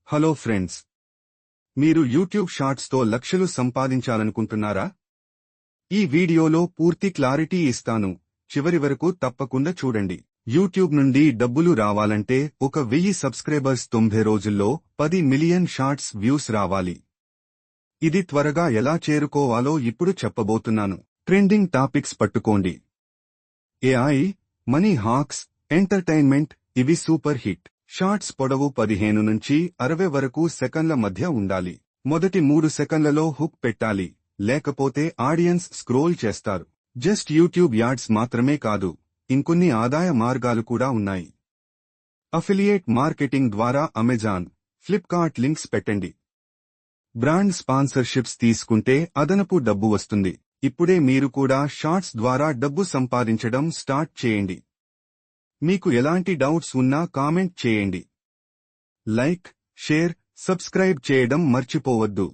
Hello friends, మీరు YouTube షార్ట్స్తో లక్షలు సంపాదించాలనుకుంటున్నారా? ఈ వీడియోలో పూర్తి క్లారిటీ ఇస్తాను, చివరి వరకు తప్పకుండా చూడండి. యూట్యూబ్ నుండి డబ్బులు రావాలంటే 1000 సబ్స్క్రైబర్స్ 90 రోజుల్లో 10 మిలియన్ షార్ట్స్ వ్యూస్ రావాలి. ఇది త్వరగా ఎలా చేరుకోవాలో ఇప్పుడు చెప్పబోతున్నాను. ట్రెండింగ్ టాపిక్స్ పట్టుకోండి. ఏఐ, మనీ హాక్స్, ఎంటర్టైన్మెంట్ ఇవి సూపర్ హిట్. షార్ట్స్ పొడవు 15 నుంచి 60 వరకు సెకన్ల మధ్య ఉండాలి. మొదటి 3 సెకన్లలో హుక్ పెట్టాలి, లేకపోతే ఆడియన్స్ స్క్రోల్ చేస్తారు. జస్ట్ యూట్యూబ్ యాడ్స్ మాత్రమే కాదు, ఇంకొన్ని ఆదాయ మార్గాలు కూడా ఉన్నాయి. అఫిలియేట్ మార్కెటింగ్ ద్వారా అమెజాన్, ఫ్లిప్కార్ట్ లింక్స్ పెట్టండి. బ్రాండ్ స్పాన్సర్షిప్స్ తీసుకుంటే అదనపు డబ్బు వస్తుంది. ఇప్పుడే మీరు కూడా షార్ట్స్ ద్వారా డబ్బు సంపాదించడం స్టార్ట్ చేయండి. మీకు ఎలాంటి డౌట్స్ ఉన్నా కామెంట్ చేయండి. లైక్, షేర్, సబ్స్క్రైబ్ చేయడం మర్చిపోవద్దు.